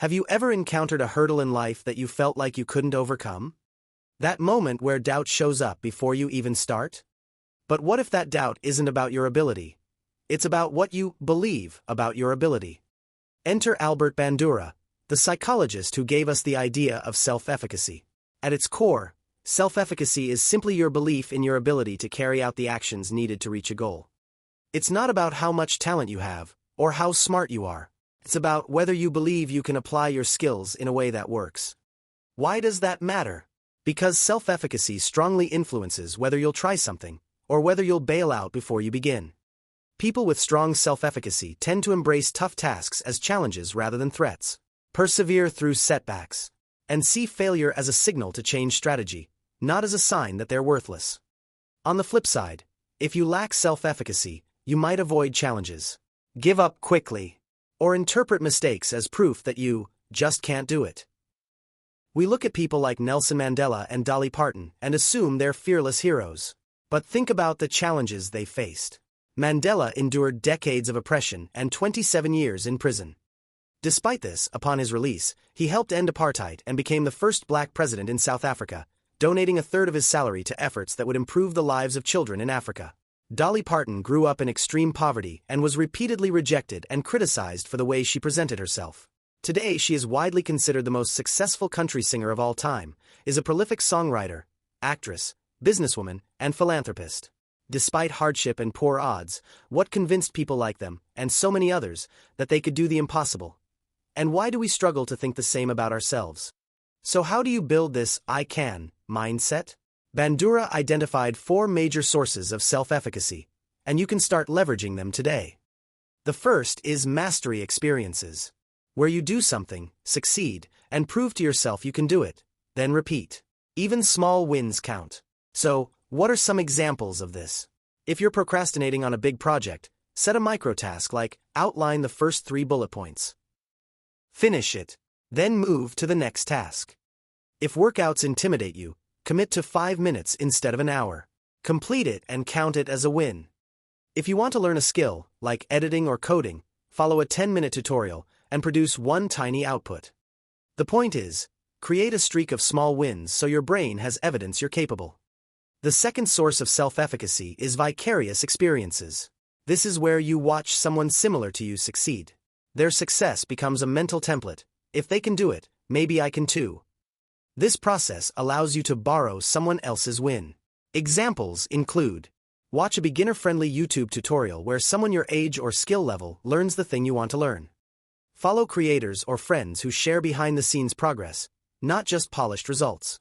Have you ever encountered a hurdle in life that you felt like you couldn't overcome? That moment where doubt shows up before you even start? But what if that doubt isn't about your ability? It's about what you believe about your ability. Enter Albert Bandura, the psychologist who gave us the idea of self-efficacy. At its core, self-efficacy is simply your belief in your ability to carry out the actions needed to reach a goal. It's not about how much talent you have, or how smart you are. It's about whether you believe you can apply your skills in a way that works. Why does that matter? Because self-efficacy strongly influences whether you'll try something, or whether you'll bail out before you begin. People with strong self-efficacy tend to embrace tough tasks as challenges rather than threats, persevere through setbacks, and see failure as a signal to change strategy, not as a sign that they're worthless. On the flip side, if you lack self-efficacy, you might avoid challenges, give up quickly, or interpret mistakes as proof that you just can't do it. We look at people like Nelson Mandela and Dolly Parton and assume they're fearless heroes. But think about the challenges they faced. Mandela endured decades of oppression and 27 years in prison. Despite this, upon his release, he helped end apartheid and became the first black president in South Africa, donating a third of his salary to efforts that would improve the lives of children in Africa. Dolly Parton grew up in extreme poverty and was repeatedly rejected and criticized for the way she presented herself. Today she is widely considered the most successful country singer of all time, is a prolific songwriter, actress, businesswoman, and philanthropist. Despite hardship and poor odds, what convinced people like them, and so many others, that they could do the impossible? And why do we struggle to think the same about ourselves? So how do you build this "I can" mindset? Bandura identified 4 major sources of self-efficacy, and you can start leveraging them today. The first is mastery experiences, where you do something, succeed, and prove to yourself you can do it, then repeat. Even small wins count. So, what are some examples of this? If you're procrastinating on a big project, set a micro-task like outline the first 3 bullet points. Finish it, then move to the next task. If workouts intimidate you, commit to 5 minutes instead of an hour. Complete it and count it as a win. If you want to learn a skill, like editing or coding, follow a 10-minute tutorial and produce one tiny output. The point is, create a streak of small wins so your brain has evidence you're capable. The second source of self-efficacy is vicarious experiences. This is where you watch someone similar to you succeed. Their success becomes a mental template. If they can do it, maybe I can too. This process allows you to borrow someone else's win. Examples include: watch a beginner-friendly YouTube tutorial where someone your age or skill level learns the thing you want to learn. Follow creators or friends who share behind-the-scenes progress, not just polished results.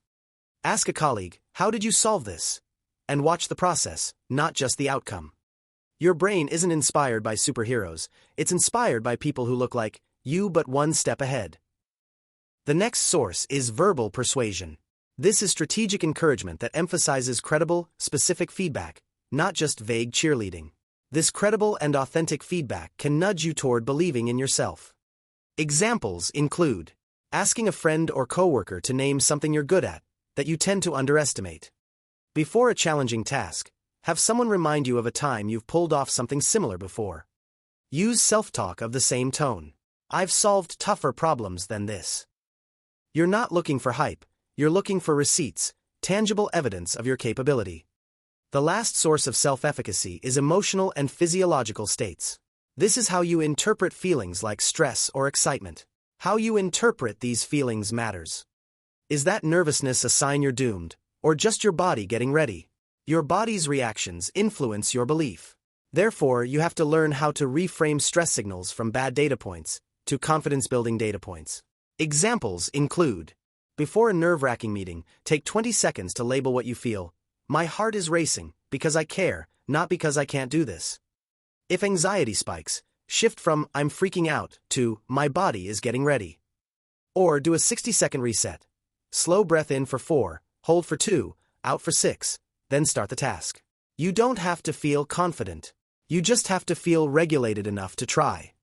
Ask a colleague, "How did you solve this?" and watch the process, not just the outcome. Your brain isn't inspired by superheroes, it's inspired by people who look like you but one step ahead. The next source is verbal persuasion. This is strategic encouragement that emphasizes credible, specific feedback, not just vague cheerleading. This credible and authentic feedback can nudge you toward believing in yourself. Examples include asking a friend or coworker to name something you're good at, that you tend to underestimate. Before a challenging task, have someone remind you of a time you've pulled off something similar before. Use self-talk of the same tone. I've solved tougher problems than this. You're not looking for hype, you're looking for receipts, tangible evidence of your capability. The last source of self-efficacy is emotional and physiological states. This is how you interpret feelings like stress or excitement. How you interpret these feelings matters. Is that nervousness a sign you're doomed, or just your body getting ready? Your body's reactions influence your belief. Therefore, you have to learn how to reframe stress signals from bad data points to confidence-building data points. Examples include: before a nerve-wracking meeting, take 20 seconds to label what you feel. My heart is racing, because I care, not because I can't do this. If anxiety spikes, shift from "I'm freaking out" to "my body is getting ready." Or do a 60-second reset. Slow breath in for 4, hold for 2, out for 6, then start the task. You don't have to feel confident. You just have to feel regulated enough to try.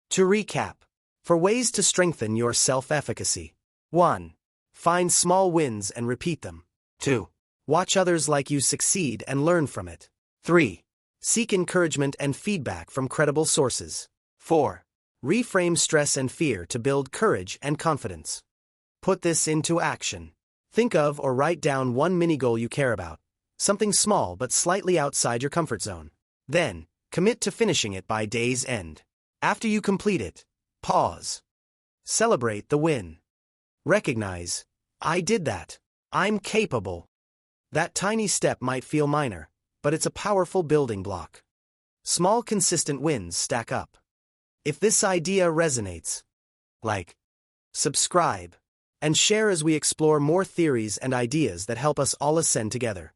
To recap, for ways to strengthen your self-efficacy: 1. Find small wins and repeat them. 2. Watch others like you succeed and learn from it. 3. Seek encouragement and feedback from credible sources. 4. Reframe stress and fear to build courage and confidence. Put this into action. Think of or write down one mini goal you care about, something small but slightly outside your comfort zone. Then, commit to finishing it by day's end. After you complete it, pause. Celebrate the win. Recognize, I did that. I'm capable. That tiny step might feel minor, but it's a powerful building block. Small consistent wins stack up. If this idea resonates, like, subscribe, and share as we explore more theories and ideas that help us all ascend together.